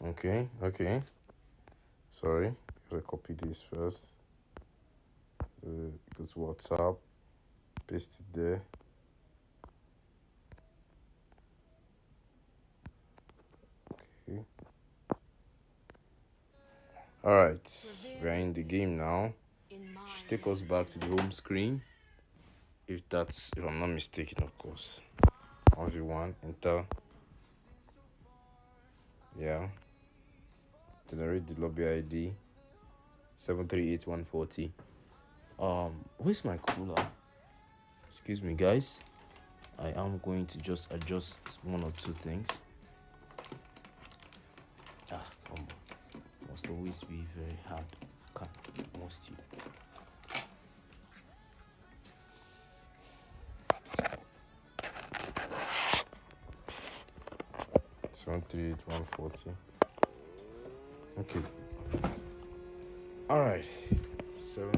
Okay. Sorry, gotta copy this first. Go to WhatsApp, paste it there. Okay. Alright, we're in the game now. Should take us back to the home screen. If I'm not mistaken, of course. 1v1, enter. Yeah. Generate the lobby ID. 738140. Where's my cooler? Excuse me, guys. I am going to just adjust one or two things. Must always be very hard. Must you? 738140. Okay. Alright. So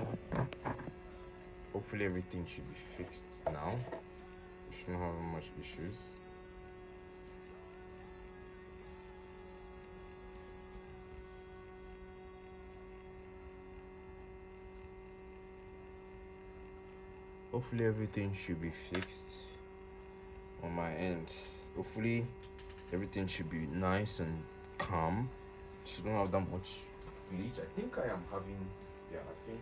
hopefully everything should be fixed now. We shouldn't have much issues. Hopefully everything should be fixed on my end. Hopefully everything should be nice and calm. Shouldn't have that much glitch. I think I am having, I think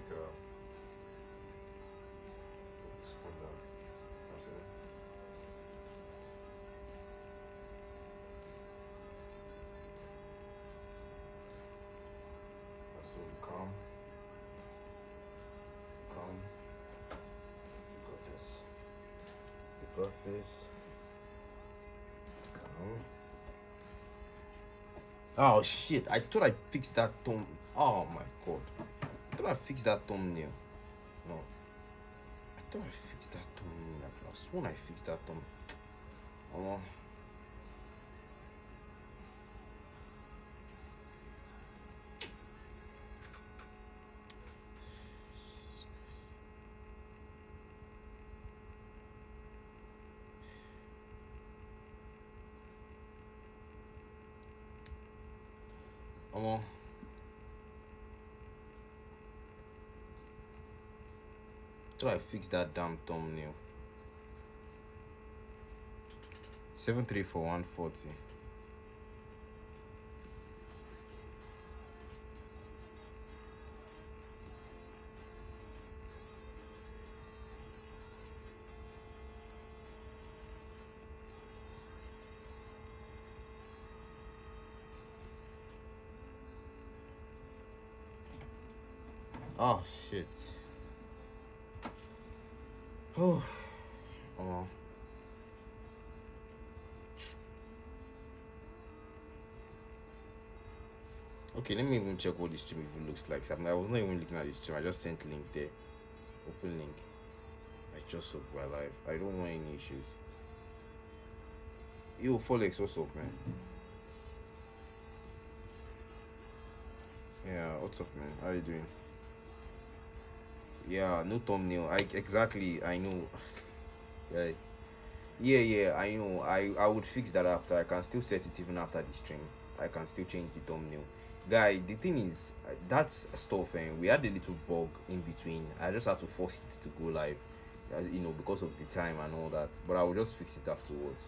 let's hold on. So calm. Got this. Oh shit, I thought I fixed that thumb. Oh my god. I thought I fixed that thumbnail. No. I thought I fixed that thumbnail. I could have sworn I fixed that thumb. Oh. Oh. Thought I fixed that damn thumbnail. 734140. Oh shit. Oh. Okay, let me even check what the stream even looks like. I was not even looking at the stream. I just sent link there. Open link. I just hope we're live. I don't want any issues. Yo, Folex, what's up, man? Yeah, what's up, man? How you doing? Yeah, no thumbnail. I know. Right. Yeah, I know. I would fix that after. I can still set it even after the stream. I can still change the thumbnail. Guy, the thing is, that's stuff, and we had a little bug in between. I just had to force it to go live, because of the time and all that. But I will just fix it afterwards.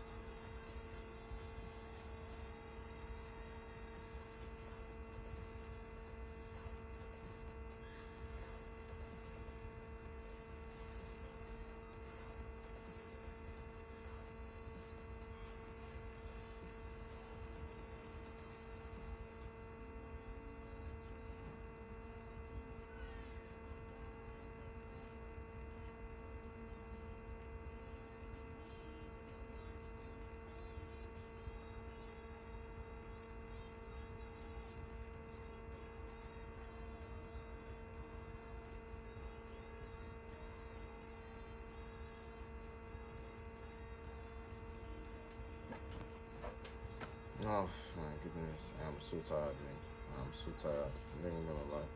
Oh my goodness, I'm so tired, man. I'm so tired. I'm not even gonna lie.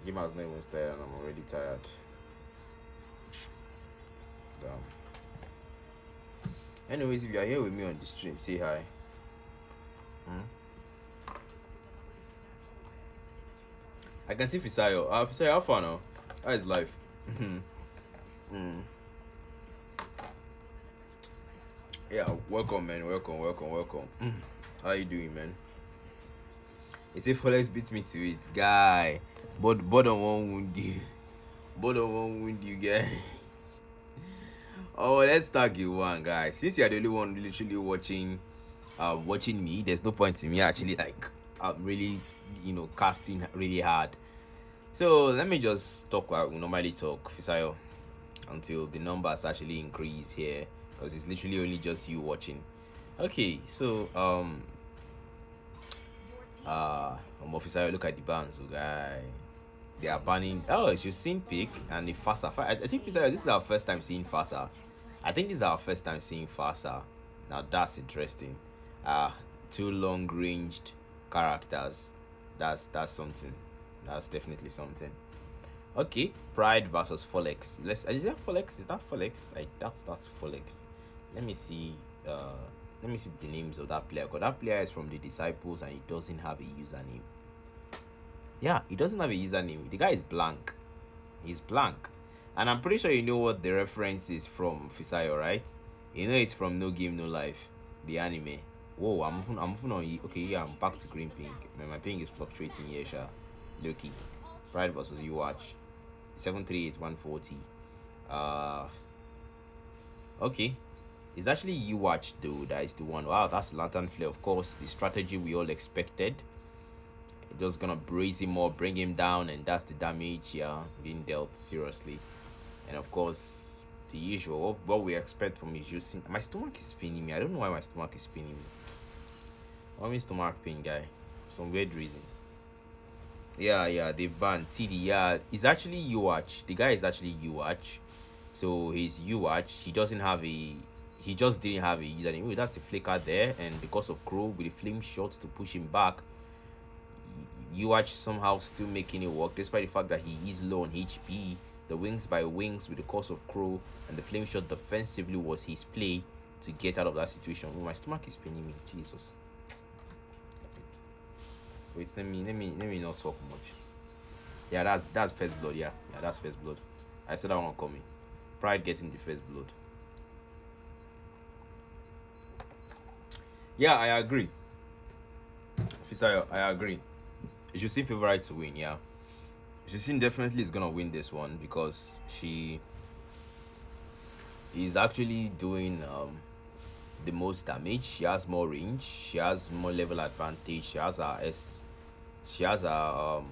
Game has not even started and I'm already tired. Damn. Anyways, if you are here with me on the stream, say hi. I can see Fisayo. Fisayo, how far now? How is life? Mm. Yeah, welcome, man. Welcome. How you doing, man? He say Folex beat me to it, guy. But on one wound you. But on one wound you, guy. Oh, let's start game one, guys. Since you're the only one literally watching me, there's no point in me actually like really casting really hard. So let me just talk like we normally talk, Fisayo, until the numbers actually increase here, because it's literally only just you watching. Okay, so Fisayo, look at the bans, guy. They are banning. Oh, you've seen Pick and the Fasa. I think Fisayo, this is our first time seeing Fasa. I think this is our first time seeing Fasa. Now that's interesting. Two long ranged characters. That's something. That's definitely something. Okay, Pride versus Folex. Is that Folex? Is that Folex? That's Folex. Let me see. Let me see the names of that player. Because that player is from the Disciples and he doesn't have a username. Yeah, he doesn't have a username. The guy is blank. He's blank. And I'm pretty sure you know what the reference is from, Fisayo, right? You know it's from No Game No Life, the anime. Whoa, I'm moving on. Okay, yeah, I'm back to green pink. My ping is fluctuating here, sha. Loki. Pride versus you watch. 738 140. Okay. It's actually you watch though. That is the one. Wow, that's Lantern Flare. Of course, the strategy we all expected. Just gonna brace him up, bring him down, and that's the damage being dealt seriously. And of course, the usual what we expect from his using. My stomach is spinning me. I don't know why my stomach is spinning me. Why my stomach pain, guy? Some weird reason. Yeah, they banned TD. Yeah, it's actually UH. The guy is actually UH. So he's UH. He doesn't have a. He just didn't have a username. That's the flicker there, and because of Crow with the flame shot to push him back, UH somehow still making it work despite the fact that he is low on HP. The wings by wings with the course of Crow and the flame shot defensively was his play to get out of that situation. Oh, my stomach is paining me. Jesus. Wait, let me not talk much. Yeah, that's first blood. Yeah, that's first blood. I saw that one coming. Pride getting the first blood. Yeah, I agree. Fisayo, I agree. You should see favorite to win. Yeah, Justin definitely is gonna win this one because she is actually doing the most damage. She has more range. She has more level advantage. She has a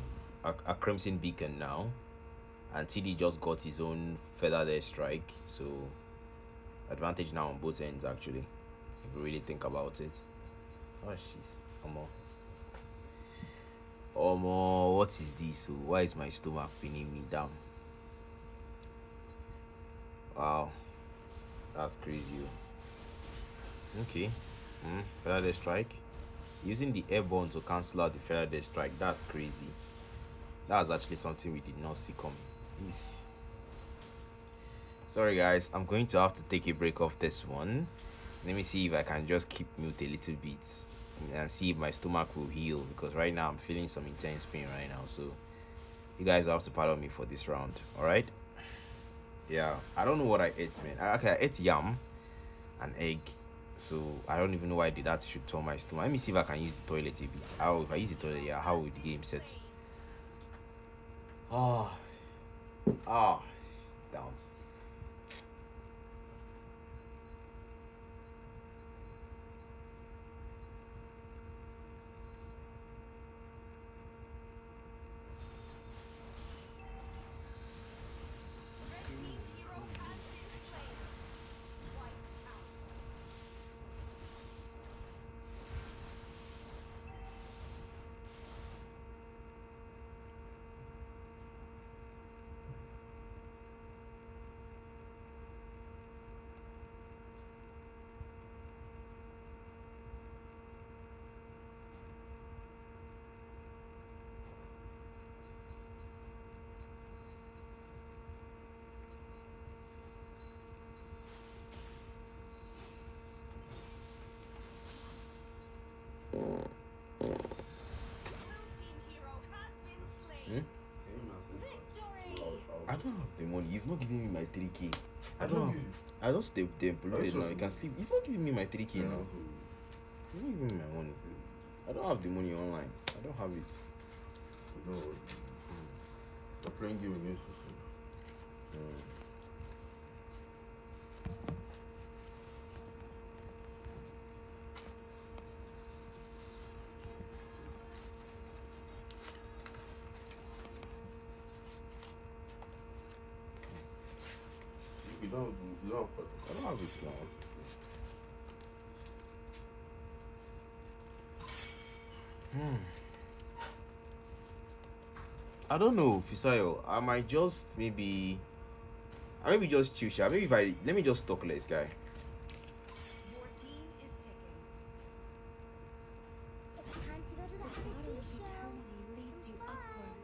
Crimson Beacon now, and TD just got his own Feathered Air Strike, so advantage now on both ends actually. If you really think about it. Oh, she's what is this? So why is my stomach pinning me down? Wow, that's crazy. Okay. Feather strike. Using the airborne to cancel out the feather strike. That's crazy. That's actually something we did not see coming. Sorry guys, I'm going to have to take a break off this one. Let me see if I can just keep mute a little bit and see if my stomach will heal, because right now I'm feeling some intense pain right now. So you guys will have to pardon me for this round. Alright? Yeah, I don't know what I ate, man. I ate yam and egg. So I don't even know why I did that. Should tell my stomach. Let me see if I can use the toilet a bit. If I use the toilet, yeah, how would the game set? Oh, down. the money. You've not given me my 3K. I don't have. I just stay polluted sure now. You can sleep. You've not given me my 3K now. Mm. You've not given me my money. I don't have the money online. I don't have it. No. They're playing game against us. Mm. You don't I don't have it now. I don't know, Fisayo. I might just maybe just chill, sha. Maybe if I let me just talk less, guy. Your team is picking. It's time to go to the The ladder IT of show. eternity leads you Some fun. upward.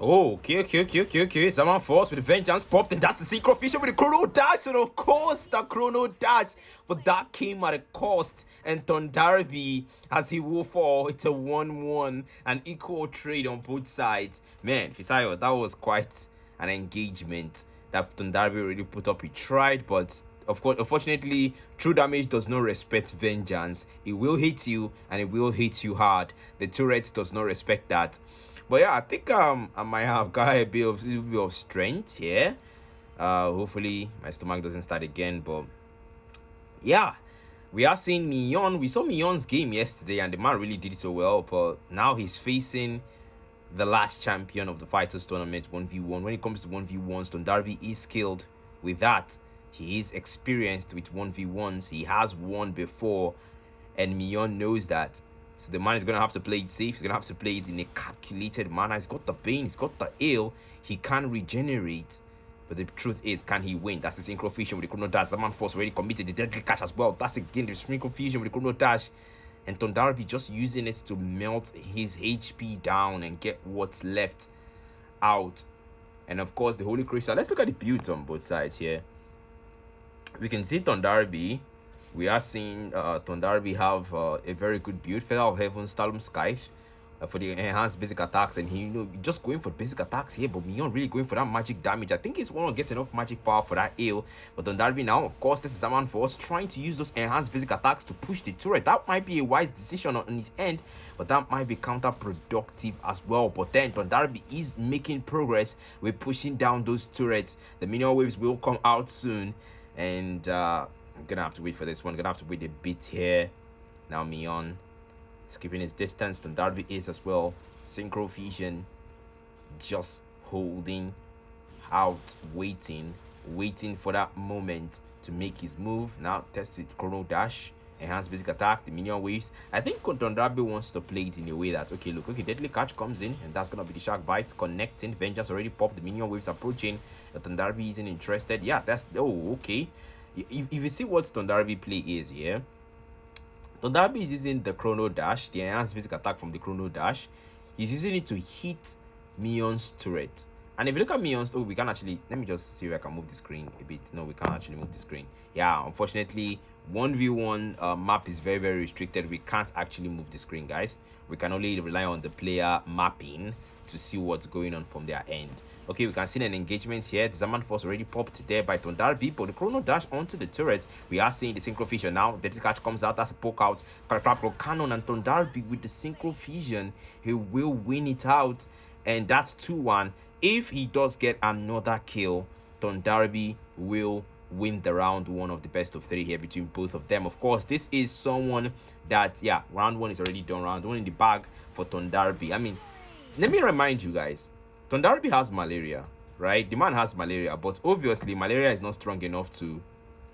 Oh, okay. Zaman Force with the Vengeance popped, and that's the Synchro Fusion with the Chrono Dash, and of course the Chrono Dash, but that came at a cost. And Thundarby, as he will fall, it's a 1-1, an equal trade on both sides. Man, Fisayo, that was quite an engagement that Thundarby already put up. He tried, but of course, unfortunately, true damage does not respect vengeance. It will hit you, and it will hit you hard. The turret does not respect that. But yeah, I think I might have got a bit of strength here. Hopefully my stomach doesn't start again. But yeah, we are seeing Mignon. We saw Mignon's game yesterday, and the man really did so well. But now he's facing the last champion of the Fighters Tournament 1v1. When it comes to 1v1s, Thundarby is skilled with that. He is experienced with 1v1s. He has won before, and Mignon knows that. So the man is going to have to play it safe. He's going to have to play it in a calculated manner. He's got the Bane. He's got the Ale. He can regenerate. But the truth is, can he win? That's the Synchro Fusion with the Chrono Dash. Zaman Force already committed the Deadly Catch as well. That's again the Synchro Fusion with the Chrono Dash. And Thundarby just using it to melt his HP down and get what's left out. And of course, the Holy Crystal. Let's look at the builds on both sides here. We can see Thundarby. We are seeing Thundarby have a very good build. Feather of Heaven, Stalum Scythe for the enhanced basic attacks. And he, just going for basic attacks here. But Mignon really going for that magic damage. I think he's one to get enough magic power for that Ale. But Thundarby now, of course, this is Zaman Force trying to use those enhanced basic attacks to push the turret. That might be a wise decision on his end. But that might be counterproductive as well. But then Thundarby is making progress with pushing down those turrets. The minion waves will come out soon. And I'm gonna have to wait for this one. Gonna have to wait a bit here. Now Mignon is keeping his distance. Thundarby is as well. Synchro Fusion just holding out, waiting for that moment to make his move. Now test it. Chrono Dash, enhanced basic attack, the minion waves. I think Thundarby wants to play it in a way that, okay, look, okay, Deadly Catch comes in, and that's gonna be the Shark Bite connecting. Vengeance already popped, the minion waves approaching. Thundarby isn't interested. Yeah, that's, oh, okay. If you see what Thundarby play is here, Thundarby is using the Chrono Dash, the enhanced basic attack from the Chrono Dash. He's using it to hit Mignon's turret. And if you look at Mignon's, oh, we can actually, let me just see if I can move the screen a bit. No, we can't actually move the screen. Yeah, unfortunately, 1v1 map is very, very restricted. We can't actually move the screen, guys. We can only rely on the player mapping to see what's going on from their end. Okay, we can see an engagement here. The Zaman Force already popped there by Thundarby, but the Chrono Dash onto the turret. We are seeing the Synchro Fusion now. The Deadly Catch comes out as a poke out. Cannon and Thundarby with the Synchro Fusion. He will win it out, and that's 2-1. If he does get another kill, Thundarby will win the round one of the best of three here between both of them. Of course, this is someone that, yeah, round one is already done. Round one in the bag for Thundarby. I mean, let me remind you guys, Thundarby has malaria, right? The man has malaria, but obviously malaria is not strong enough to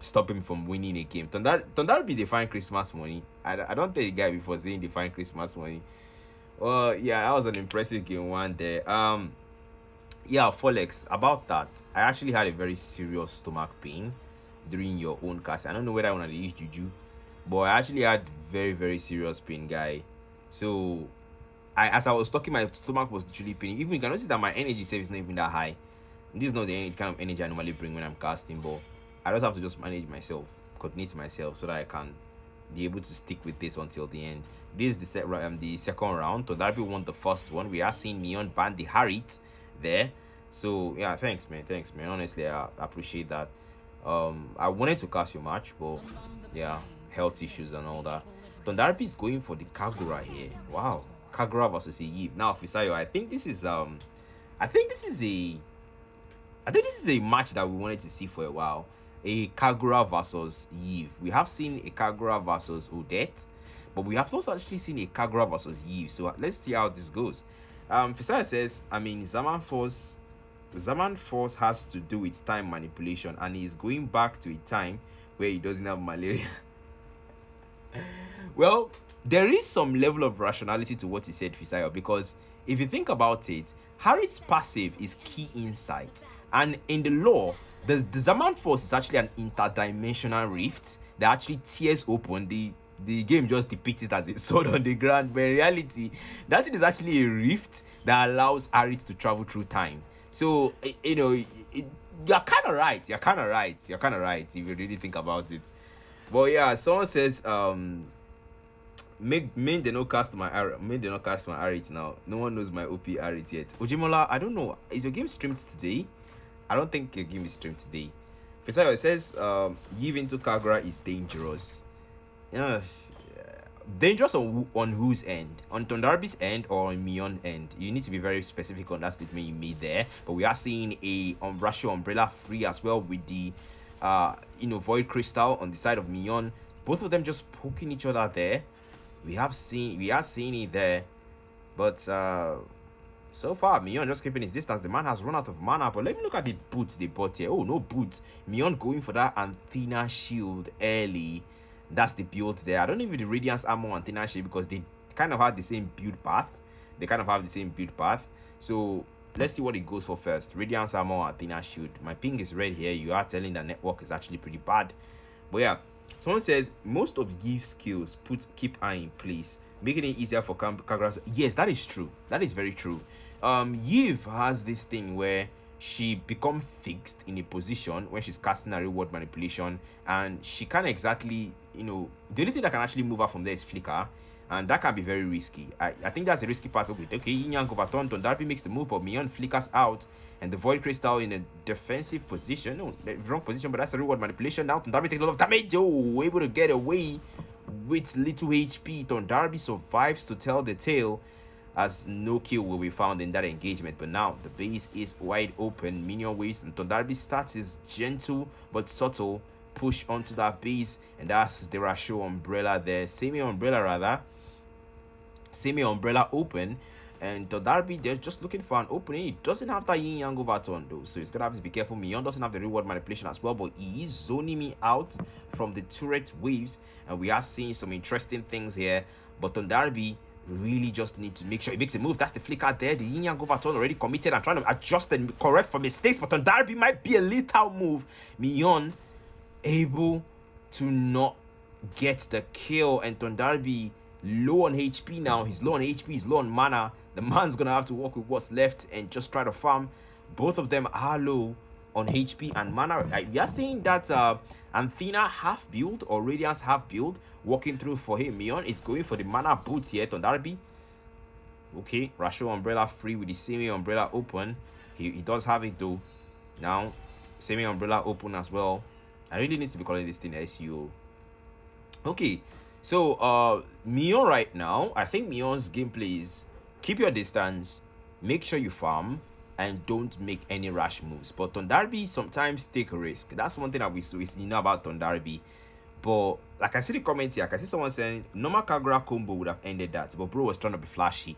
stop him from winning a game. Thundarby define Christmas money. I don't think the guy before saying define Christmas money. Well, yeah, that was an impressive game one there. Yeah, Folex, about that, I actually had a very serious stomach pain during your own cast. I don't know whether I want to use juju, but I actually had very, very serious pain, guy. So as I was talking, my stomach was literally paining. Even you can notice that my energy save is not even that high. This is not the kind of energy I normally bring when I'm casting, but I just have to just manage myself, coordinate myself, so that I can be able to stick with this until the end. This is the second round. Thundarby won the first one. We are seeing Mignon ban the Harit there. So yeah, thanks man. Honestly, I appreciate that. I wanted to cast your match, but yeah, health issues and all that. Thundarby is going for the Kagura here. Wow. Kagura versus Eve. Now, Fisayo, I think this is a match that we wanted to see for a while. A Kagura versus Eve. We have seen a Kagura versus Odette, but we have not actually seen a Kagura versus Eve. So let's see how this goes. Fisayo says, I mean, Zaman Force has to do its time manipulation, and he's going back to a time where he doesn't have malaria. Well, there is some level of rationality to what he said, Fisayo, because if you think about it, Harry's passive is key insight, and in the lore, the Zaman Force is actually an interdimensional rift that actually tears open the the game just depicts it as a sword on the ground, but in reality, that thing is actually a rift that allows Arit to travel through time. So you're kind of right. You're kind of right. You're kind of right if you really think about it. But yeah, someone says make they not cast my Arit now. No one knows my OP Arit yet. Ojimola, I don't know. Is your game streamed today? I don't think your game is streamed today. Besides, it says give into Kagura is dangerous. Yeah, dangerous on whose end? On Tondarbi's end or on Mion end? You need to be very specific on that statement you made there. But we are seeing a Russia Umbrella free as well with the Void Crystal on the side of Mion. Both of them just poking each other there. We are seeing it there, but so far Mion just keeping his distance. The man has run out of mana. But let me look at the boots they bought here. Oh, no boots. Mion going for that Anthena shield early. That's the build there. I don't know if the Radiance Armor and Anthena shield, because they kind of have the same build path. So let's see what it goes for first. Radiance Armor, Athena shield. My ping is red here. You are telling the network is actually pretty bad. But yeah, someone says most of Give's skills keep eye in place, making it easier for Kagura. Yes, that is true. That is very true. Yiv has this thing where she becomes fixed in a position when she's casting a reward manipulation, and she can't exactly, the only thing that can actually move her from there is flicker, and that can be very risky. I think that's the risky part of it. Okay, Yin Yang overturned, Tondarbi makes the move, but Mion flickers out, and the Void Crystal in a defensive position. No, wrong position, but that's the reward manipulation. Now Tondarbi takes a lot of damage. Oh, able to get away with little HP. Tondarbi survives to tell the tale, as no kill will be found in that engagement. But now the base is wide open. Minion waves, and Tondarbi starts his gentle but subtle push onto that base, and that's the Rasho Umbrella there. Semi Umbrella open, and Tondarbi, they're just looking for an opening. He doesn't have that Yin Yang overturn though, so he's gonna have to be careful. Mion doesn't have the reward manipulation as well, but he is zoning me out from the turret waves, and we are seeing some interesting things here. But Tondarbi really just need to make sure he makes a move. That's the flicker there. The Yin Yang overturn already committed. I'm trying to adjust and correct for mistakes, but Tondarbi might be a lethal move. Mion able to not get the kill, and Tondarbi low on HP now. He's low on HP, he's low on mana. The man's gonna have to work with what's left and just try to farm. Both of them are low on HP and mana. We are seeing that Anthena half build or Radiance half build walking through for him. Mion is going for the mana boots here. Tondarbi, okay, Rasho Umbrella free with the Semi Umbrella open. He does have it though. Now Semi Umbrella open as well. I really need to be calling this thing SEO. Okay, so Mion right now, I think Mion's gameplay is keep your distance, make sure you farm, and don't make any rash moves. But Tondarbi sometimes take a risk. That's one thing that we know about Tondarbi. But like I see the comment here, I can see someone saying normal Kagura combo would have ended that, but bro was trying to be flashy.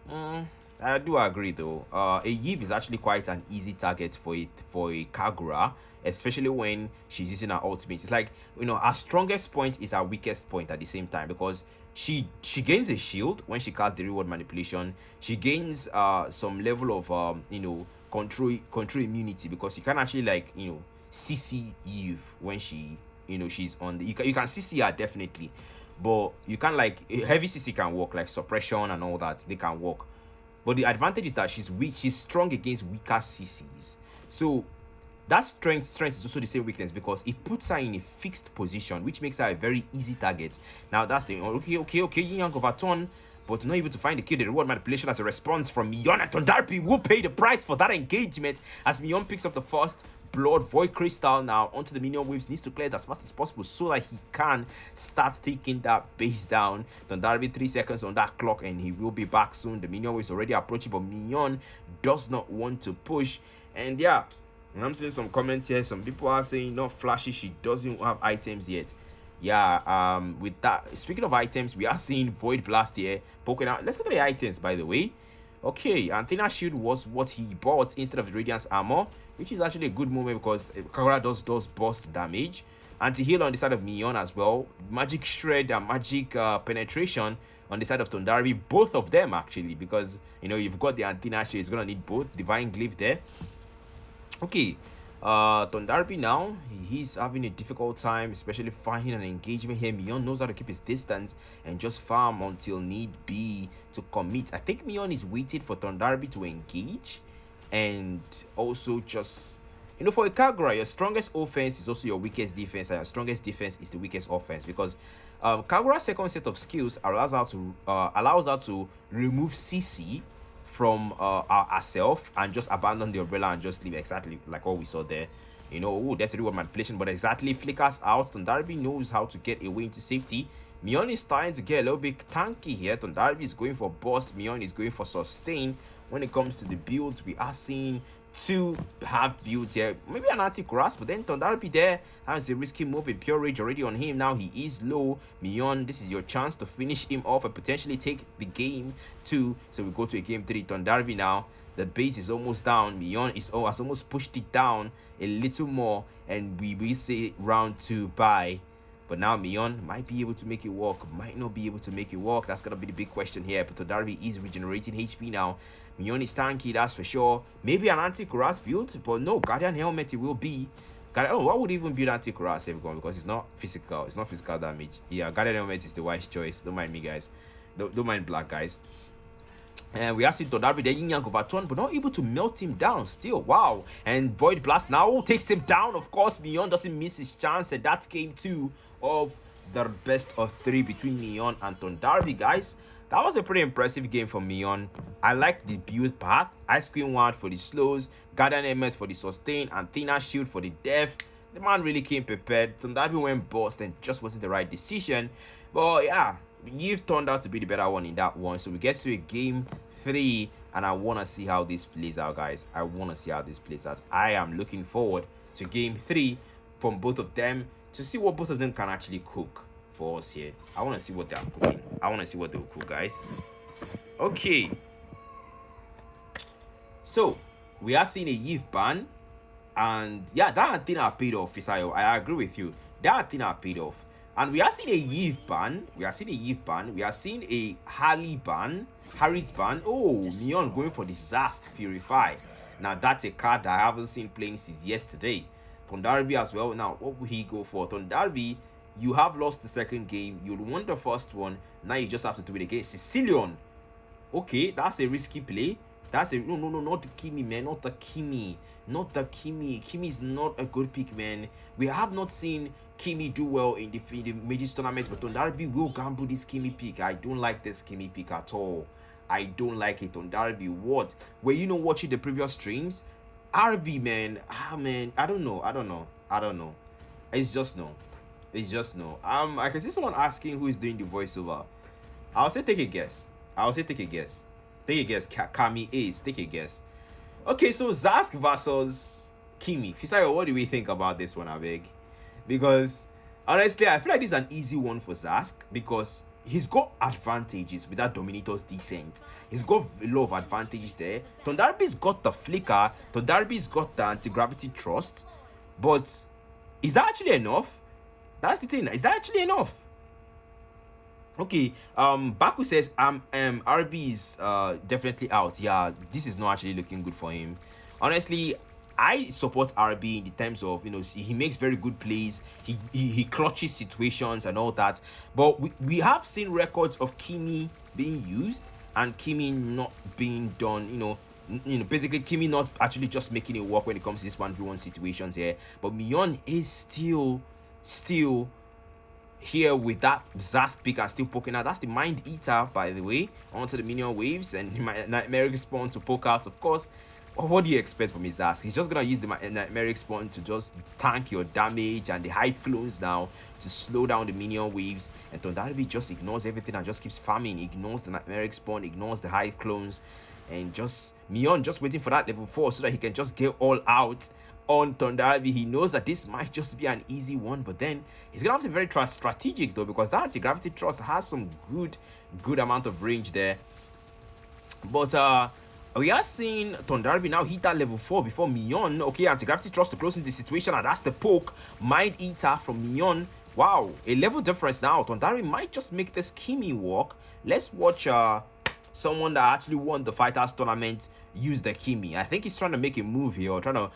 I do agree though. A Yiv is actually quite an easy target for a Kagura, especially when she's using her ultimate. It's like, her strongest point is her weakest point at the same time, because she gains a shield when she casts the reward manipulation. She gains some level of control immunity, because you can actually CC Eve when she she's on the, you can CC her definitely, but you can heavy CC can work, like suppression and all that, they can work. But the advantage is that she's strong against weaker CCs. So that strength is also the same weakness, because it puts her in a fixed position, which makes her a very easy target. Now that's the okay, Yin Yang overturn, but not able to find the kill. The reward manipulation as a response from Mion, and Tondarbi will pay the price for that engagement as Mion picks up the first blood. Void Crystal now onto the minion waves, needs to clear it as fast as possible so that he can start taking that base down. Tondarbi 3 seconds on that clock and he will be back soon. The minion waves already approaching, but Mion does not want to push. And yeah, I'm seeing some comments here. Some people are saying not flashy, she doesn't have items yet. Yeah, with that, speaking of items, we are seeing Void Blast here poking out. Let's look at the items, by the way. Okay, Anthena shield was what he bought instead of the Radiance armor, which is actually a good movement because Kagura does burst damage. Anti-heal on the side of Mion as well. Magic shred and magic penetration on the side of Tondarbi. Both of them actually, because you've got the Anthena shield, it's gonna need both. Divine glyph there. Okay, Tondarby now, he's having a difficult time, especially finding an engagement here. Mion knows how to keep his distance and just farm until need be to commit. I think Mion is waiting for Tondarby to engage, and also just, you know, for a Kagura, your strongest offense is also your weakest defense, and your strongest defense is the weakest offense, because Kagura's second set of skills allows her to remove CC from herself and just abandon the umbrella and just leave, exactly like what we saw there. You know, oh, that's a reward manipulation, but exactly flickers out. Tondarby knows how to get away into safety. Mion is starting to get a little bit tanky here. Tondarby is going for burst. Mion is going for sustain. When it comes to the builds, we are seeing two have builds here, maybe an anti-grass, but then Tondarby there has a risky move with pure rage already on him. Now he is low. Mion, this is your chance to finish him off and potentially take the game 2. So we go to a game 3. Tondarby now, the base is almost down. Mion has almost pushed it down a little more, and we will say round 2 bye. But now Mion might be able to make it work, might not be able to make it work. That's gonna be the big question here. But Tondarby is regenerating HP now. Mion is tanky, that's for sure. Maybe an anti-Kuras build, but no, Guardian Helmet it will be. What would even build anti-Kuras everyone? Because it's not physical. It's not physical damage. Yeah, Guardian Helmet is the wise choice. Don't mind me, guys. Don't mind Blakk, guys. And we are seeing Tondarby the Yin Yang overturn, but not able to melt him down still. Wow. And Void Blast now takes him down. Of course, Mion doesn't miss his chance, and that's game 2 of the best of 3 between Mion and Tondarby, guys. That was a pretty impressive game for Mion. I like the build path. Ice Cream Wand for the slows, Guardian MS for the sustain, and Thinner Shield for the death. The man really came prepared. Tondarby went bust and just wasn't the right decision. But yeah, you've turned out to be the better one in that one. So we get to a game 3, and I want to see how this plays out, guys. I want to see how this plays out. I am looking forward to game 3 from both of them, to see what both of them can actually cook for us here. I want to see what they are cooking. I want to see what they'll cook, guys. Okay. So, we are seeing a Yves ban. And yeah, that antenna paid off, Fisayo. I agree with you. That antenna paid off. And we are seeing a Yves ban. We are seeing a Yves ban. We are seeing a Harley ban. Harry's ban. Oh, Neon going for the Zask Purify. Now, that's a card that I haven't seen playing since yesterday. Tondarby as well. Now, what will he go for? Tondarby, you have lost the second game. You won the first one. Now you just have to do it again. Sicilian. Okay, that's a risky play. That's a no, not the Kimi, man. Not the Kimi. Not the Kimi. Kimi is not a good pick, man. We have not seen Kimi do well in the Mages tournament, but Tondarby will gamble this Kimi pick. I don't like this Kimi pick at all. I don't like it. Tondarby, what? Were you not watching the previous streams? RB, man. Man, I don't know. It's just no. It's just no. I can see someone asking who is doing the voiceover. I'll say take a guess. Take a guess. Kami Ace. Take a guess. Okay, so Zask versus Kimi. Fisayo, what do we think about this one, Abeg? Because honestly, I feel like this is an easy one for Zask, because he's got advantages with that Dominator's Descent. He's got a lot of advantages there. Tondarby's got the Flicker. Tondarby's got the Anti-Gravity Trust. But is that actually enough? That's the thing. Is that actually enough? Okay. Baku says RB is definitely out. Yeah, this is not actually looking good for him. Honestly, I support RB in the terms of, you know, he makes very good plays. He clutches situations and all that. But we have seen records of Kimi being used and Kimi not being done, you know, basically Kimi not actually just making it work when it comes to this 1v1 situations here. But Mion is still here with that Zask pick and still poking out. That's the Mind Eater, by the way, onto the minion waves, and Nightmaric Spawn to poke out, of course. What do you expect from his Zask? He's just gonna use the Nightmaric Spawn to just tank your damage and the Hive Clones now to slow down the minion waves. And Tondarby just ignores everything and just keeps farming, ignores the Nightmaric Spawn, ignores the Hive Clones, and just Mion just waiting for that level 4 so that he can just get all out on Tondarby. He knows that this might just be an easy one, but then he's gonna have to be very strategic though, because that Anti-Gravity Trust has some good amount of range there. But we are seeing Tondarby now hit that level 4 before Mion. Okay, Anti-Gravity Trust to close in the situation, and that's the poke. Mind Eater from Mion. Wow, a level difference now. Tondarby might just make this Kimi work. Let's watch someone that actually won the fighters tournament use the Kimi. I think he's trying to make a move here, or trying to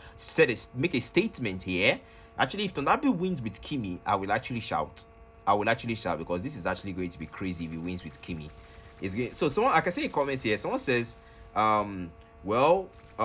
make a statement here. Actually, if Tondarbi wins with Kimi, I will actually shout. I will actually shout, because this is actually going to be crazy if he wins with Kimi. It's going. So someone, I can see a comment here. Someone says,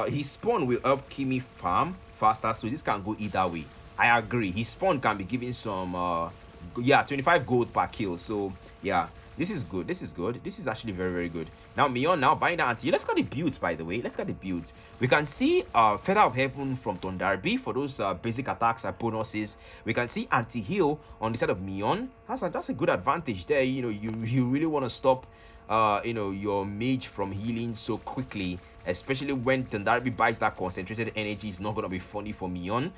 his spawn will help Kimi farm faster, so this can go either way. I agree. His spawn can be giving some 25 gold per kill. So yeah, this is good. This is good. This is actually very, very good. Now Mion now buying the anti. Let's get the builds, by the way. Let's get the builds. We can see Feather of Heaven from Tondarbi for those basic attacks and bonuses. We can see anti-heal on the side of Mion. That's a good advantage there. You know, you really want to stop your mage from healing so quickly, especially when Tondarbi buys that concentrated energy. It's not gonna be funny for Mion.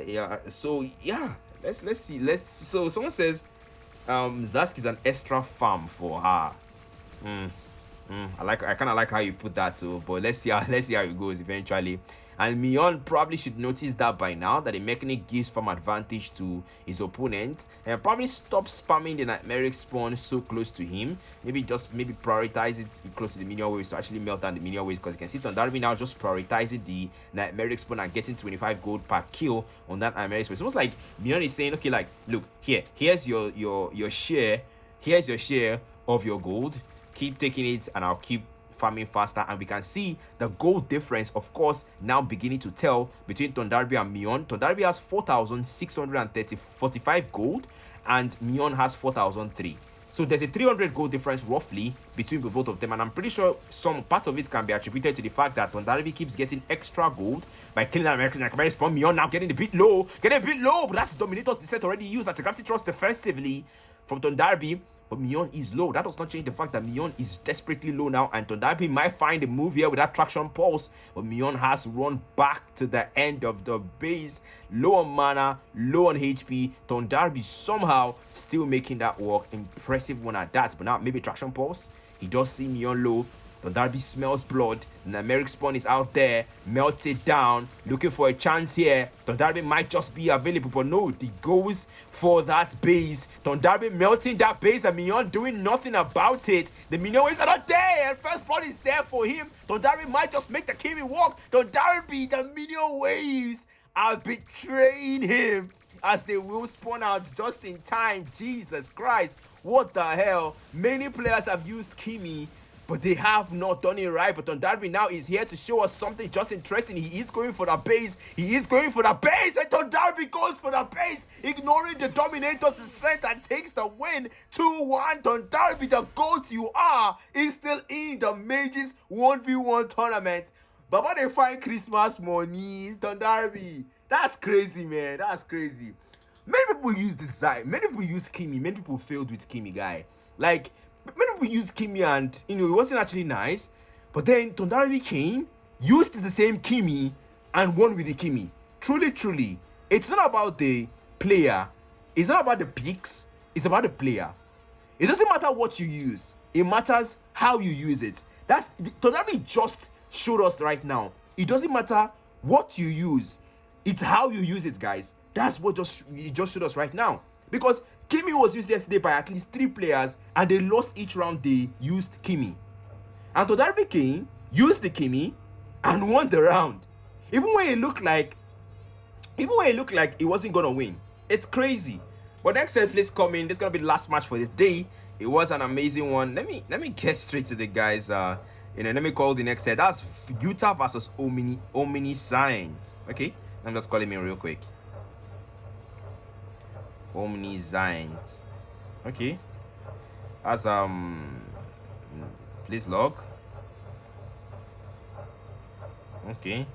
Yeah, so yeah, let's see. So someone says Zask is an extra farm for her. I kind of like how you put that too, but let's see how it goes eventually. And Mion probably should notice that by now, that the mechanic gives farm advantage to his opponent, and probably stop spamming the nightmaric spawn so close to him. Maybe prioritize it close to the minion waves to actually melt down the minion waves, because you can see Tondarbi now just prioritizing the nightmaric spawn and getting 25 gold per kill on that nightmaric spawn. It's almost like Mion is saying, okay, like, look, here's your share, here's your share of your gold. Keep taking it, and I'll keep farming faster. And we can see the gold difference, of course, now beginning to tell between Tondarbi and Mion. Tondarbi has 4,645 gold, and Mion has 4,003. So there's a 300 gold difference roughly between both of them, and I'm pretty sure some part of it can be attributed to the fact that Tondarbi keeps getting extra gold by killing an American spawn. Mion now getting a bit low, but that's Dominator's Descent already used as a Gravity Thrust defensively from Tondarbi. But Mion is low. That does not change the fact that Mion is desperately low now, and Tondarbi might find a move here with that traction pulse, but Mion has run back to the end of the base, low on mana, low on HP. Tondarbi somehow still making that work. Impressive one at that. But now maybe traction pulse. He does see Mion low. Tondarbi smells blood. Nightmaric spawn is out there, melts it down, looking for a chance here. Tondarbi might just be available, but no, he goes for that base. Tondarbi melting that base, and Mion doing nothing about it. The minion waves are not there, and first blood is there for him. Tondarbi might just make the Kimi walk. Tondarbi, the minion waves are betraying him, as they will spawn out just in time. Jesus Christ, what the hell? Many players have used Kimi, but they have not done it right. But Tondarbi now is here to show us something just interesting. He is going for the base. And Tondarbi goes for the base, ignoring the Dominator's Descent, and takes the win. 2-1. Tondarbi, the GOAT you are, is still in the Mages 1v1 tournament. But when they find Christmas money, Tondarbi, that's crazy, man. That's crazy. Many people use design. Many people use Kimi. Many people failed with Kimi, guy. Like, many people use Kimi, and it wasn't actually nice. But then Tondarbi came, used the same Kimi, and won with the Kimi. Truly, it's not about the player. It's not about the picks. It's about the player. It doesn't matter what you use. It matters how you use it. That's Tondarbi just showed us right now. It doesn't matter what you use. It's how you use it, guys. That's what it just showed us right now. Because Kimi was used yesterday by at least 3 players, and they lost each round they used Kimi. And Tondarbi came, used the Kimi, and won the round. Even when it looked like it wasn't gonna win. It's crazy. But next set place coming. This is gonna be the last match for the day. It was an amazing one. Let me get straight to the guys. Let me call the next set. That's Utah versus Omni Signs. Okay, let me just call him in real quick. Omni Signs. Okay. As please log. Okay.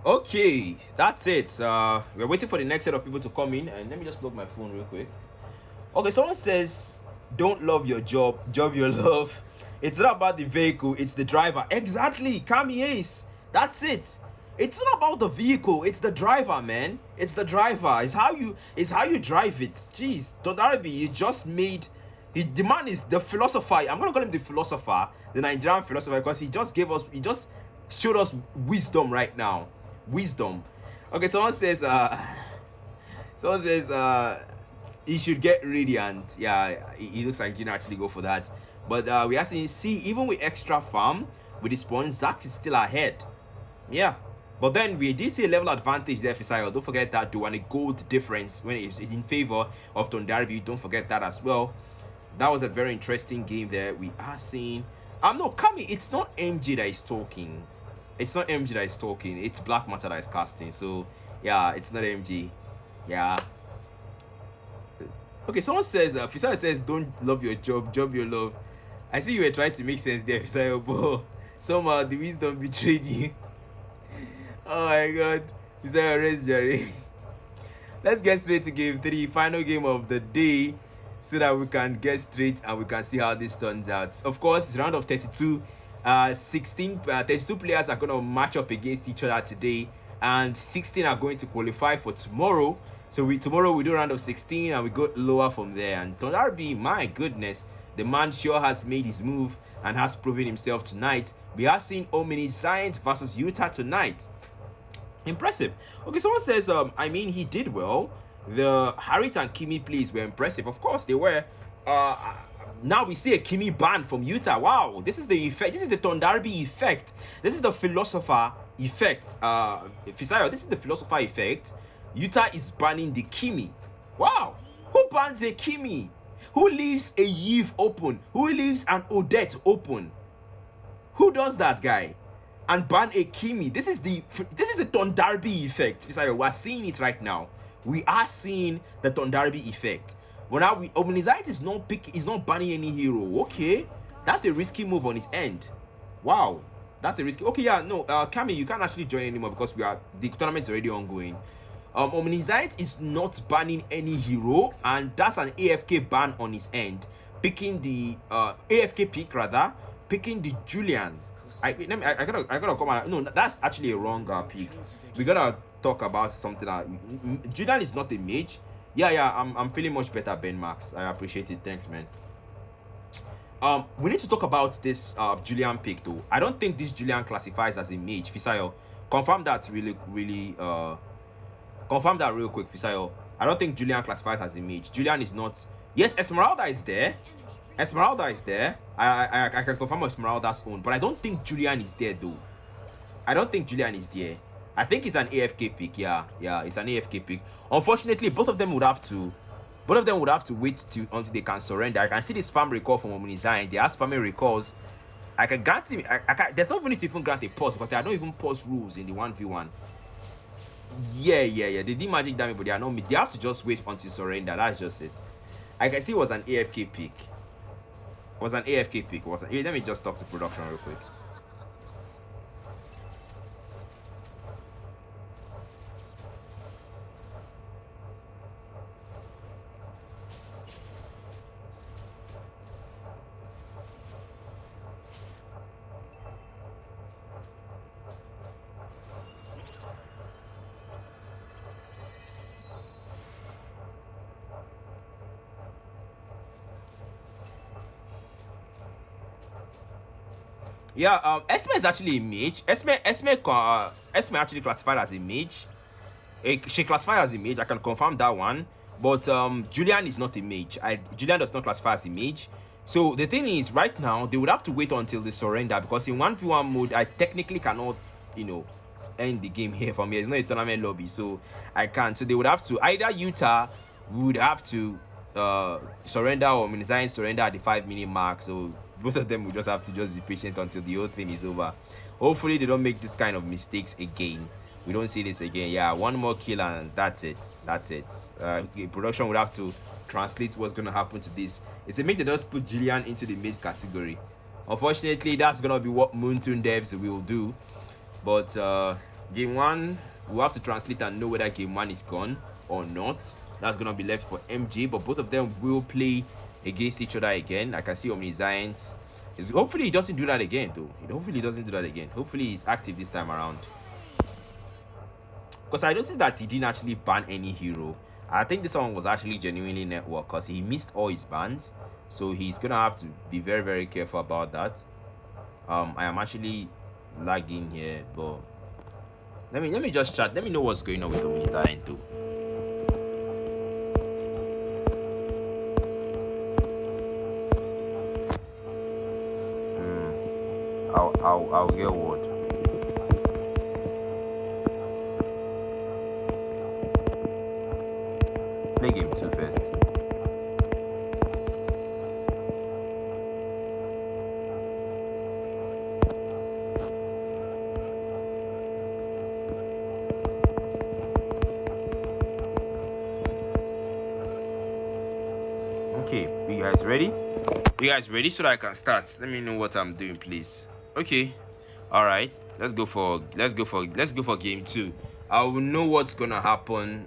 Okay, that's it. We're waiting for the next set of people to come in, and let me just plug my phone real quick. Okay, someone says, don't love your job your love. It's not about the vehicle, it's the driver. Exactly, Kami Ace. That's it. It's not about the vehicle, it's the driver, man. It's the driver. It's how you drive it. Jeez, Tondarbi, you just made. The man is the philosopher. I'm gonna call him the philosopher, the Nigerian philosopher, because he just showed us wisdom right now. Wisdom. Okay, someone says he should get Radiant. Yeah, he looks like he didn't actually go for that. But we actually see, even with extra farm with this point, Zack is still ahead. Yeah. But then we did see a level advantage there, Fisayo. Don't forget that though, and a gold difference when it's in favor of Tondarby. Don't forget that as well. That was a very interesting game there. We are seeing no, Kami, it's not MG that is talking. It's not MG that is talking. It's Black Matter that is casting. So yeah, it's not MG. Yeah. Okay, someone says Fisayo says don't love your job, job your love. I see you were trying to make sense there, Fisayo, but somehow the wisdom betrayed you. Oh my god. Fisayo, rest Jerry. Let's get straight to game 3, final game of the day, so that we can get straight and we can see how this turns out. Of course, it's round of 32. 32 players are going to match up against each other today, and 16 are going to qualify for tomorrow. So tomorrow we do round of 16 and we go lower from there. And Tondarby, my goodness, the man sure has made his move and has proven himself tonight. We are seeing Omni Giants versus Utah tonight. Impressive. Okay, someone says I mean, he did well. The Harit and Kimi plays were impressive. Of course they were. Now we see a Kimi ban from Utah. Wow, this is the effect. This is the Tondarby effect. This is the philosopher effect. Fisayo, this is the philosopher effect. Utah is banning the Kimi. Wow, who bans a Kimi? Who leaves a Yves open? Who leaves an Odette open? Who does that, guy? And ban a Kimi. This is the Tondarby effect. Fisayo, we're seeing it right now. We are seeing the Tondarby effect. Well, now Omnizite is not banning any hero. Okay, that's a risky move on his end. Wow, that's a risky. Okay, yeah, no, Kami, you can't actually join anymore because the tournament is already ongoing. Omnizite is not banning any hero, and that's an AFK ban on his end. Picking the AFK pick rather, picking the Julian. I gotta come out. No, that's actually a wrong pick. We gotta talk about something. Julian is not a mage. Yeah, I'm feeling much better, Ben Max. I appreciate it. Thanks, man. We need to talk about this Julian pick though. I don't think this Julian classifies as a mage. Fisayo, confirm that confirm that real quick, Fisayo. I don't think Julian classifies as a mage. Julian is not. Yes, Esmeralda is there. Esmeralda is there. I can confirm Esmeralda's own, but I don't think Julian is there though. I don't think Julian is there. I think it's an AFK pick. Yeah, it's an AFK pick. Unfortunately, both of them would have to wait until they can surrender. I can see the spam recall from Omnizine. They are spamming recalls. I can grant him. There's no need to even grant a pause because I don't even pause rules in the 1v1. Yeah. They did magic damage, but they are not. They have to just wait until surrender. That's just it. I can see it was an AFK pick. Let me just talk to production real quick. Yeah, Esme is actually a mage. Esme actually classified as a mage. She classified as a mage. I can confirm that one. But Julian is not a mage. Julian does not classify as a mage. So the thing is, right now they would have to wait until they surrender because in 1v1 mode, I technically cannot, end the game here for me. It's not a tournament lobby, so I can't. So they would have to either Utah would have to surrender or Minizine surrender at the 5-minute mark. So both of them will just have to be patient until the whole thing is over. Hopefully they don't make this kind of mistakes again. We don't see this again. Yeah, one more kill and that's it. Production would have to translate what's going to happen to this. It's a make they just put Julian into the mage category. Unfortunately, that's going to be what Moontune devs will do. But game 1, we'll have to translate and know whether game 1 is gone or not. That's going to be left for MJ, but both of them will play against each other again. I can see Omnizite. Hopefully he doesn't do that again though. Hopefully he's active this time around. Because I noticed that he didn't actually ban any hero. I think this one was actually genuinely network because he missed all his bans. So he's gonna have to be very, very careful about that. I am actually lagging here, but Let me just chat. Let me know what's going on with Omnizion too. I'll get word. Play game 2 first. Okay, you guys ready? You guys ready so that I can start? Let me know what I'm doing, please. Okay. All right. Let's go for game 2. I will know what's gonna happen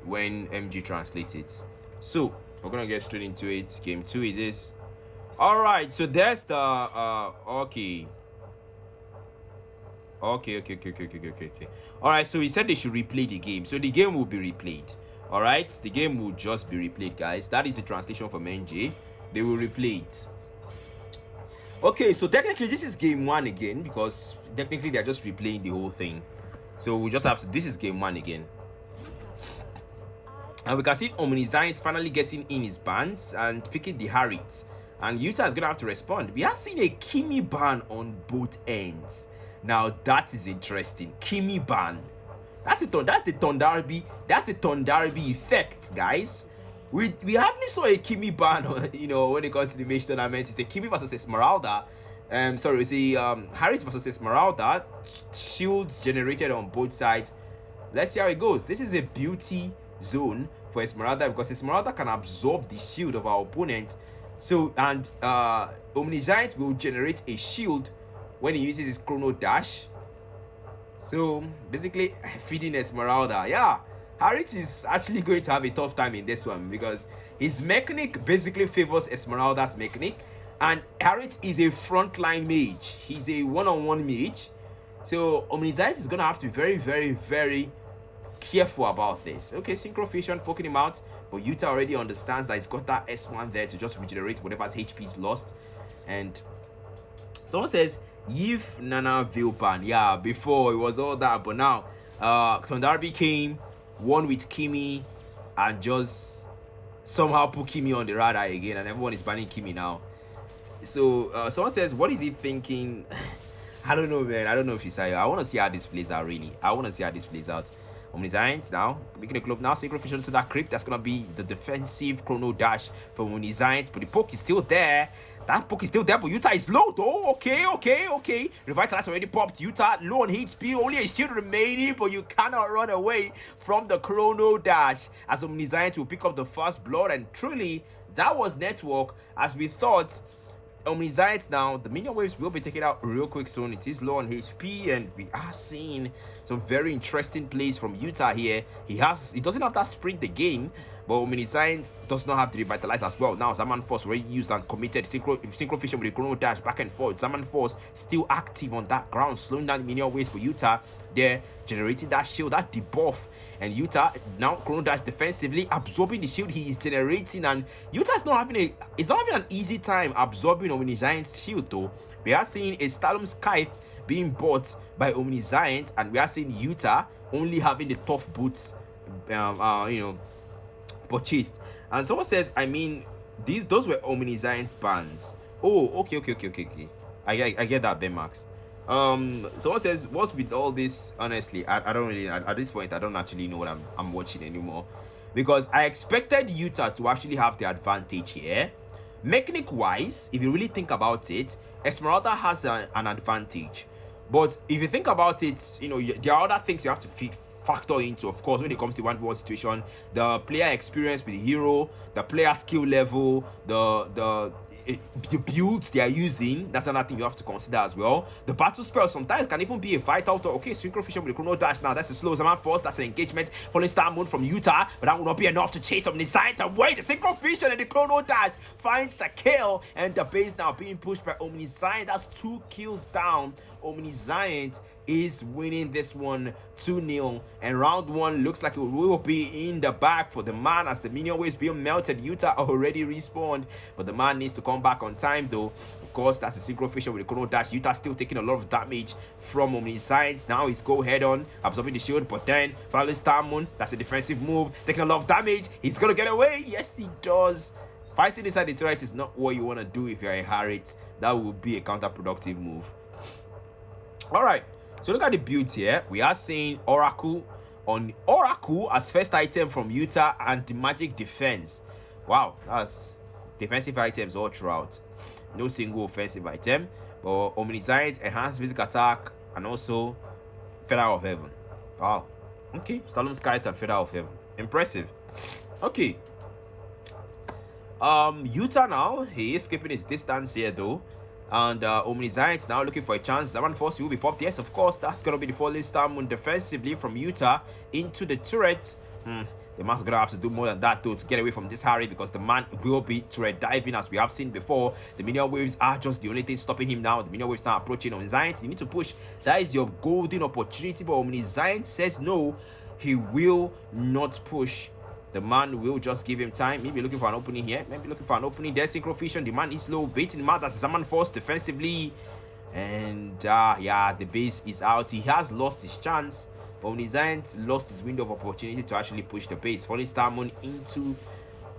when MG translates it. So we're gonna get straight into it. Game 2 it is. All right. So that's the okay. Okay. All right. So he said they should replay the game. So the game will be replayed. All right. The game will just be replayed, guys. That is the translation from NJ. They will replay it. Okay, so technically this is game 1 again, because technically they're just replaying the whole thing. So we just have to, this is game 1 again. And we can see Omnizion finally getting in his bans and picking the Harriet. And Utah is gonna have to respond. We have seen a Kimi ban on both ends. Now that is interesting. Kimi ban. That's the Tondarby effect, guys. We hardly saw a Kimi ban, you know, when it comes to the MAGE tournament. It's the Kimi versus Esmeralda. Sorry, it's the Harris versus Esmeralda. Shields generated on both sides. Let's see how it goes. This is a beauty zone for Esmeralda because Esmeralda can absorb the shield of our opponent. So, and Omnizion will generate a shield when he uses his Chrono Dash. So, basically, feeding Esmeralda. Yeah. Harriet is actually going to have a tough time in this one because his mechanic basically favors Esmeralda's mechanic, and Harriet is a frontline mage. He's a one-on-one mage, so Omnizion is gonna have to be very careful about this. Okay, Synchrofusion poking him out, but Utah already understands that he's got that S1 there to just regenerate whatever's HP is lost. And someone says Yves Nana Vilpan. Yeah, before it was all that, but now Tondarby came, one with Kimi, and just somehow put Kimi on the radar again, and everyone is banning Kimi now. So someone says, what is he thinking? I don't know, man. I don't know if he's here. I want to see how this plays out, really. I want to see how this plays out. Omnizion now making a club now, Synchrofusion to that crypt. That's gonna be the defensive Chrono Dash for Omnizion, but the poke is still there. That poke is still there, but Utah is low though. Okay. Revitalize already popped. Utah low on HP, only a shield remaining, but you cannot run away from the Chrono Dash as Omnizion will pick up the first blood. And truly, that was network as we thought. Omnizion now, the minion waves will be taken out real quick soon. It is low on HP, and we are seeing some very interesting plays from Utah here. He doesn't have that sprint again, but Omnizion does not have to revitalize as well. Now Zaman Force already used and committed Synchrofusion with the Chrono Dash back and forth. Zaman Force still active on that ground, slowing down the minion waves for Utah. They're generating that shield, that debuff. And Utah now Chrono Dash defensively absorbing the shield he is generating, and Utah is not having an easy time absorbing Omnizion's shield though. We are seeing a Stalum Scythe being bought by Omnizion, and we are seeing Utah only having the tough boots purchased. And someone says, I mean, those were Omnizion bans. Oh, okay. I get that, Ben Max. Someone says, what's with all this? Honestly, I don't really, at this point, I don't actually know what I'm watching anymore, because I expected Utah to actually have the advantage here. Mechanic wise, if you really think about it, Esmeralda has an advantage, but if you think about it, there are other things you have to factor into, of course, when it comes to 1v1 situation. The player experience with the hero, the player skill level, the builds they are using. That's another thing you have to consider as well. The battle spell sometimes can even be a vital to, okay, Synchrofusion with the Chrono Dash now, that's the slow Zaman Force, that's an engagement, falling star mode from Utah, but that will not be enough to chase Omnizion away. The Synchrofusion and the Chrono Dash finds the kill, and the base now being pushed by Omnizion. That's 2 kills down. Omnizion is winning this one 2-0, and round 1 looks like it will be in the bag for the man as the minion waves being melted. Utah already respawned, but the man needs to come back on time though. Of course, that's a synchro fission with the chrono dash. Utah still taking a lot of damage from Omniscience. Now he's go head on, absorbing the shield, but then finally Star Moon, that's a defensive move, taking a lot of damage. He's gonna get away. Yes, he does. Fighting inside the turret is not what you want to do if you're a Harriet. That would be a counterproductive move. Alright, so look at the builds here. We are seeing Oracle on Oracle as first item from Utah and the Magic Defense. Wow, that's defensive items all throughout. No single offensive item. But Omniscience, enhanced physical attack, and also Feather of Heaven. Wow. Okay, Solemn Kite and Feather of Heaven. Impressive. Okay. Utah now, he is keeping his distance here though. And Omniscience now looking for a chance. Zaman Force will be popped. Yes, of course, that's gonna be the Falling Star Moon defensively from Utah into the turret. The man's gonna have to do more than that though to get away from this Harry, because the man will be turret diving as we have seen before. The minion waves are just the only thing stopping him now. The minion waves now approaching Omniscience. You need to push. That is your golden opportunity, but Omniscience says no, he will not push. The man will just give him time. Maybe looking for an opening here. Maybe looking for an opening. There's Synchro Fusion. The man is low. Baiting him out as Zaman Force defensively. And yeah, the base is out. He has lost his chance. Omniscience lost his window of opportunity to actually push the base. Falling Star Moon into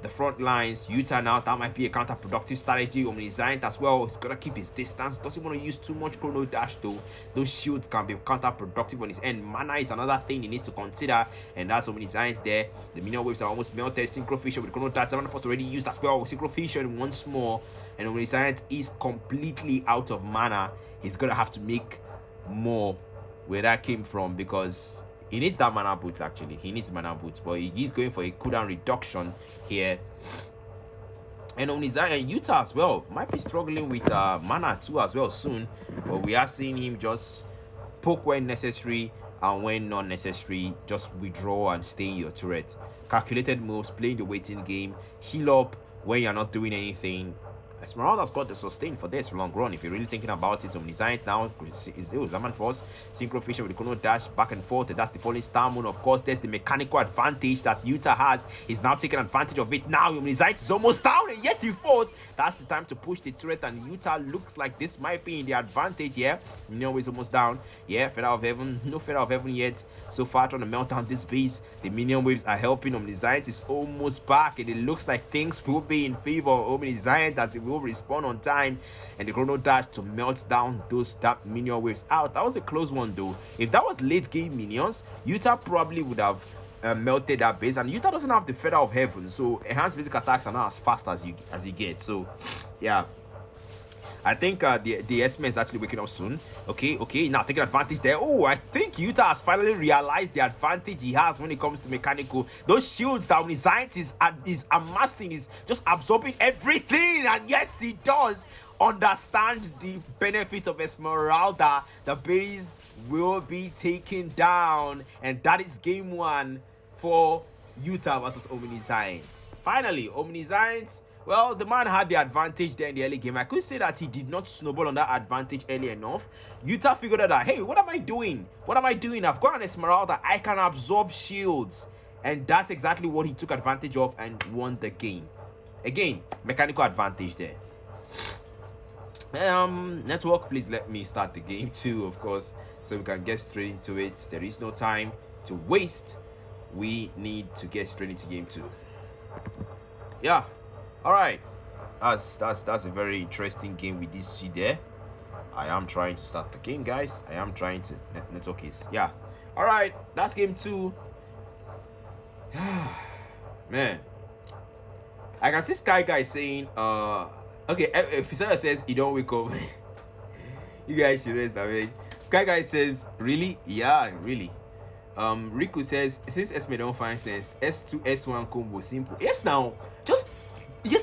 the front lines. Utah now, that might be a counterproductive strategy. Omniscience as well, he's gonna keep his distance. Doesn't want to use too much chrono dash though. Those shields can be counterproductive on his end. Mana is another thing he needs to consider, and that's Omniscience there. The minion waves are almost melted. Synchro Fission with chrono dash. Zaman Force already used as well. Synchro Fission once more, and Omniscience is completely out of mana. He's gonna have to make more where that came from, because he needs that mana boots. Actually, he needs mana boots, but he's going for a cooldown reduction here. And Omniscience and Utah as well might be struggling with mana too as well soon, but we are seeing him just poke when necessary, and when not necessary, just withdraw and stay in your turret. Calculated moves, playing the waiting game, heal up when you're not doing anything. Esmeralda's got the sustain for this long run if you're really thinking about it. Omniscience now is Zaman Force, Synchro Fission with the chrono dash back and forth, and that's the Falling Star Moon. Of course, there's the mechanical advantage that Utah has. He's now taking advantage of it. Now Omniscience is almost down, and yes, he falls. That's the time to push the turret, and Utah looks like this might be in the advantage here. Minion is almost down. Yeah, Feather of Heaven, no Feather of Heaven yet. So far, trying to melt down this base. The minion waves are helping. Omniscience is almost back, and it looks like things will be in favor of Omniscience as it will respawn on time, and the chrono dash to melt down that minion waves out. That was a close one though. If that was late game minions, Utah probably would have melted that base, and Utah doesn't have the Feather of Heaven, so enhanced basic attacks are not as fast as you get. So yeah, I think the S-Man is actually waking up soon. Okay, now taking advantage there. Oh, I think Utah has finally realized the advantage he has when it comes to mechanical. Those shields that Omniscience is amassing, is just absorbing everything, and yes, he does understand the benefit of Esmeralda. The base will be taken down, and that is game one for Utah versus Omniscience. Finally, Omniscience, well, the man had the advantage there in the early game. I could say that he did not snowball on that advantage early enough. Utah figured out that, hey, what am I doing? I've got an Esmeralda. I can absorb shields. And that's exactly what he took advantage of and won the game. Again, mechanical advantage there. Network, please let me start the game too, of course, so we can get straight into it. There is no time to waste. We need to get straight into game two. Yeah. All right, that's a very interesting game we did see there. I am trying to start the game, guys. I am trying to network is, yeah. All right, that's game two. Man, I can see Sky Guy saying okay, if Fisher says he don't wake up, you guys should rest. I mean, Sky Guy says, really? Yeah, really. Riku says, since Esme don't find sense, S2 S1 combo simple. Yes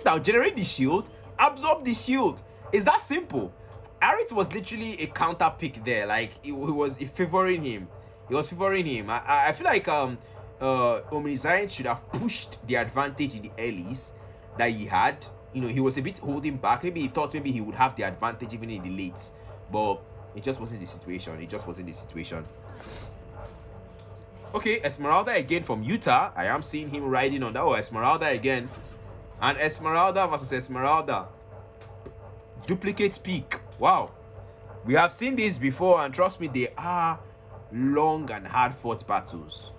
now, generate the shield, absorb the shield. It's that simple. Arit was literally a counter pick there. Like he was favoring him. I feel like Omniscience should have pushed the advantage in the earlies that he had. You know, he was a bit holding back. Maybe he thought maybe he would have the advantage even in the lates, but it just wasn't the situation. Okay, Esmeralda again from Utah. I am seeing him riding on that. Oh, Esmeralda again. And Esmeralda versus Esmeralda. Duplicate peak. Wow. We have seen this before, and trust me, they are long and hard-fought battles.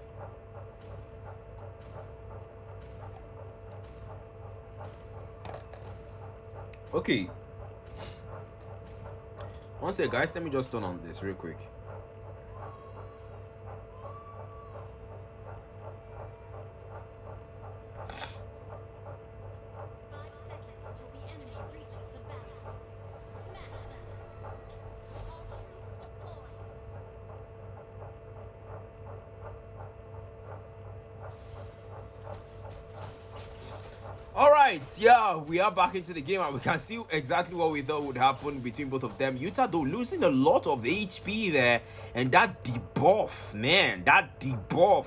Okay. One sec, guys. Let me just turn on this real quick. Alright, yeah, we are back into the game and we can see exactly what we thought would happen between both of them. Utah though losing a lot of HP there, and that debuff, man, that debuff.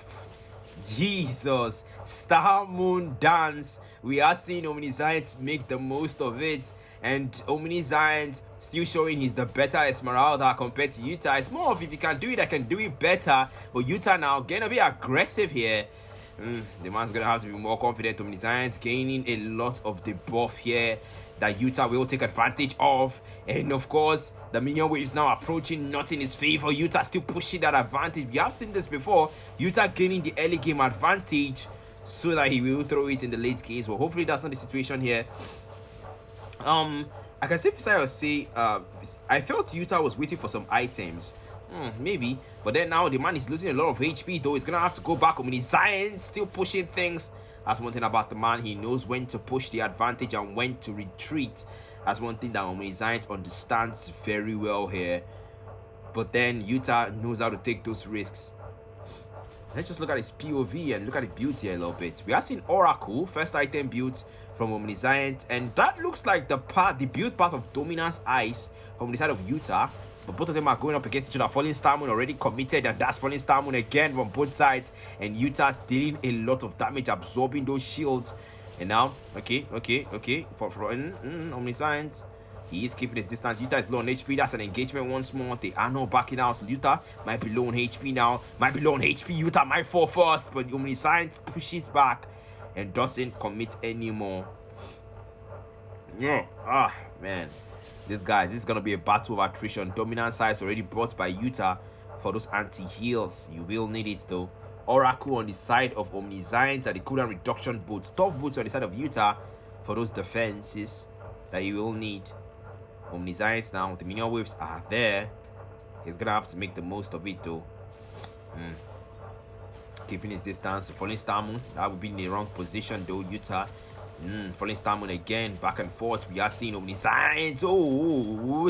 Jesus, Star Moon Dance. We are seeing Omniscience make the most of it, and Omniscience still showing he's the better Esmeralda compared to Utah. It's more of if you can do it, I can do it better. But Utah now getting a bit aggressive here. The man's gonna have to be more confident. Omniscience gaining a lot of the buff here that Utah will take advantage of, and of course the minion waves now approaching, not in his favor. Utah still pushing that advantage. We have seen this before. Utah gaining the early game advantage so that he will throw it in the late games. Well, hopefully that's not the situation here. I can say I felt Utah was waiting for some items. Maybe, but then now the man is losing a lot of HP though. He's gonna have to go back. Omniscience still pushing things. That's one thing about the man. He knows when to push the advantage and when to retreat. That's one thing that Omniscience understands very well here. But then Utah knows how to take those risks. Let's just look at his POV and look at the build here a little bit. We are seeing Oracle, first item built from Omniscience, and that looks like the build path of Dominance Ice from the side of Utah. But both of them are going up against each other. Falling Star Moon already committed, and that's Falling Star Moon again from both sides. And Utah dealing a lot of damage, absorbing those shields. And now, okay. For Omniscience, he is keeping his distance. Utah is low on HP. That's an engagement once more. They are not backing out. So Utah might be low on HP now. Might be low on HP. Utah might fall first, but Omniscience pushes back and doesn't commit anymore. Yeah. Man. This is gonna be a battle of attrition. Dominant size already brought by Utah for those anti-heals. You will need it though. Oracle on the side of Omniscience and the cooldown reduction boots. Tough boots on the side of Utah for those defenses that you will need. Omniscience now, the minion waves are there. He's gonna have to make the most of it though. Keeping his distance. Falling Star Moon, that would be in the wrong position though. Utah. Falling Star Moon again, back and forth. We are seeing Omniscience.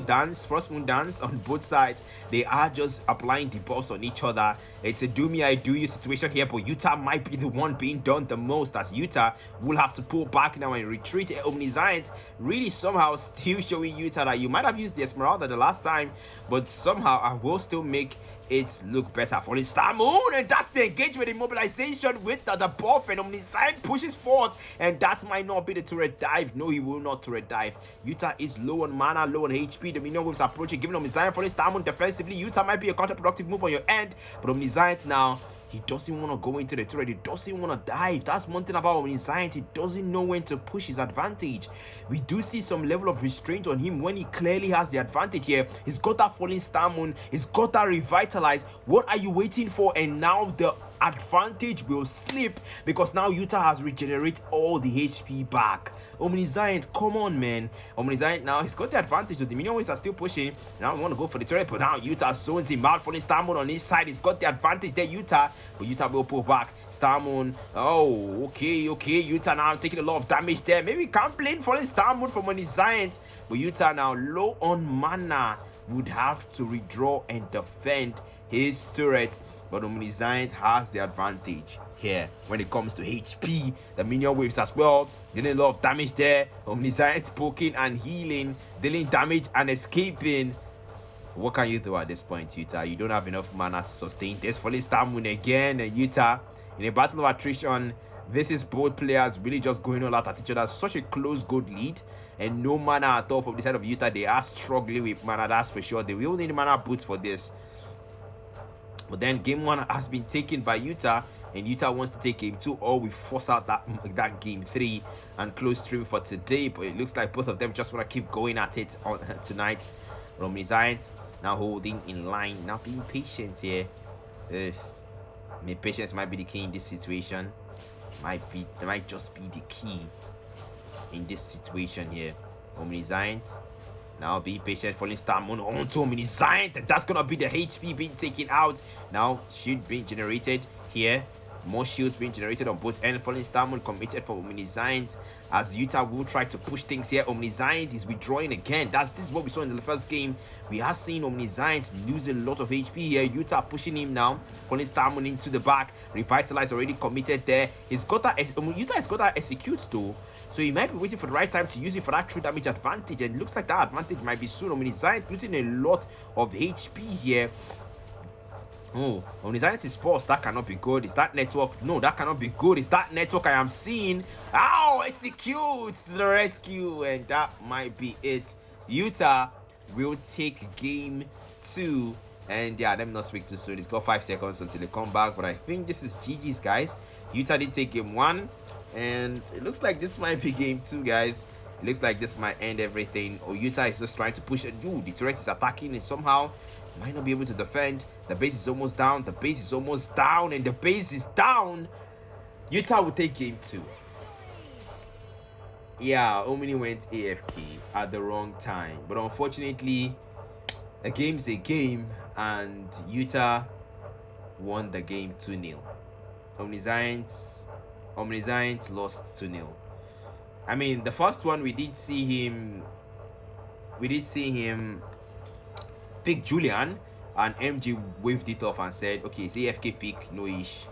Dance, Frost Moon dance on both sides. They are just applying debuffs on each other. It's a do me, I do you situation here, but Utah might be the one being done the most, as Utah will have to pull back now and retreat. Omniscience really somehow still showing Utah that you might have used the Esmeralda the last time, but somehow I will still make it look better. Falling Star Moon, and that's the engagement immobilization with the buff, and Omniscience pushes forth, and that might not be the turret dive. No, he will not turret dive. Utah is low on mana, low on HP. The minion waves approaching, giving Omniscience Falling Star Moon defensively. Utah might be a counterproductive move on your end, but Omniscience now, he doesn't want to go into the turret. He doesn't want to dive. That's one thing about Omniscience. He doesn't know when to push his advantage. We do see some level of restraint on him when he clearly has the advantage here. He's got that Falling Star Moon. He's got that Revitalize. What are you waiting for? And now the advantage will slip because now Utah has regenerated all the HP back. Omniscience, come on, man. Omniscience now, he's got the advantage. The minion waves are still pushing. Now I want to go for the turret, but now Utah zones him out. Falling Star Moon on his side. He's got the advantage there, Utah. But Utah will pull back. Star Moon. Oh, okay. Utah now taking a lot of damage there. Maybe can't blame Falling Star Moon from Omniscience. But Utah now low on mana would have to redraw and defend his turret. But Omniscience has the advantage here when it comes to HP. The minion waves as well, dealing a lot of damage there. Omniscience poking and healing, dealing damage and escaping. What can you do at this point, Utah? You don't have enough mana to sustain this. Falling Star Moon again, and Utah in a battle of attrition. This is both players really just going all out at each other. Such a close gold lead, and no mana at all from the side of Utah. They are struggling with mana, that's for sure. They will need mana boots for this. But then game one has been taken by Utah. and Utah wants to take game 2, or we force out that game 3 and close stream for today. But it looks like both of them just want to keep going at it on tonight. Omniscience now holding in line, now being patient here. Patience might be the key in this situation. Might just be the key in this situation here. Omniscience now being patient, falling star mono onto Omniscience, and that's gonna be the HP being taken out. Now shield being generated here, more shields being generated on both ends. Falling star moon committed for Omniscience, as Utah will try to push things here. Omniscience is withdrawing again. This is what we saw in the first game. We have seen Omniscience lose a lot of HP here. Utah pushing him now. Falling star moon into the back. Revitalize already committed there. Utah has got that execute though, so he might be waiting for the right time to use it for that true damage advantage, and it looks like that advantage might be soon. Omniscience losing a lot of HP here. Oh, Omniscience is paused. That cannot be good. Is that network? No, that cannot be good. Is that network I am seeing? Ow! Executes the rescue, and that might be it. Utah will take game 2. And yeah, let me not speak too soon. It's got 5 seconds until they come back. But I think this is GG's, guys. Utah did take game 1. And it looks like this might be game 2, guys. It looks like this might end everything. Or Utah is just trying to push it. Dude, the turret is attacking it somehow. Might not be able to defend. The base is almost down. The base is almost down. And the base is down. Utah will take game 2. Yeah, Omni went AFK at the wrong time. But unfortunately, a game's a game. And Utah won the game 2-0. Omniscience lost 2-0. I mean, the first one we did see him pick Julian, and MG waved it off and said, okay, it's AFK pick, no ish.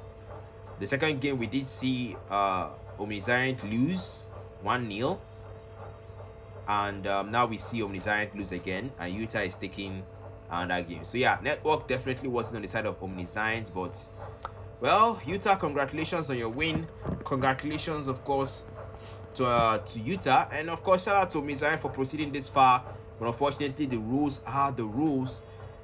The second game we did see Omniscience lose 1-0, and now we see Omniscience lose again, and Utah is taking another game. So yeah, network definitely wasn't on the side of Omniscience, but well, Utah, congratulations on your win. Congratulations, of course, to Utah, and of course shout out to Omniscience for proceeding this far. But unfortunately, the rules are the rules,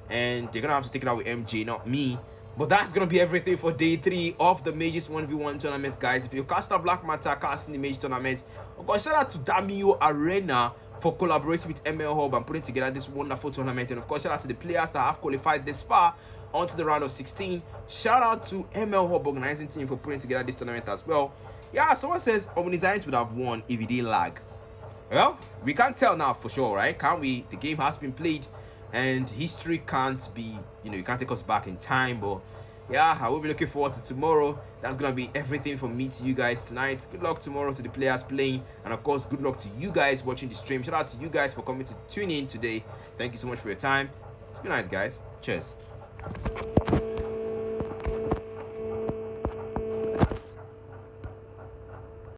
and they're gonna have to take it out with MJ, not me. But that's gonna be everything for day 3 of the Mages 1v1 tournament, guys. If you cast a Black Manta, casting the Mage tournament, of course shout out to Damio Arena for collaborating with ML Hub and putting together this wonderful tournament. And of course shout out to the players that have qualified this far onto the round of 16. Shout out to ML Hub organizing team for putting together this tournament as well. Yeah, someone says Omniscience would have won if he didn't lag. Well, we can't tell now for sure, right? Can't we? The game has been played, and history can't be, you can't take us back in time. But yeah, I will be looking forward to tomorrow. That's gonna be everything from me to you guys tonight. Good luck tomorrow to the players playing, and of course, good luck to you guys watching the stream. Shout out to you guys for coming to tune in today. Thank you so much for your time. Good night, guys. Cheers.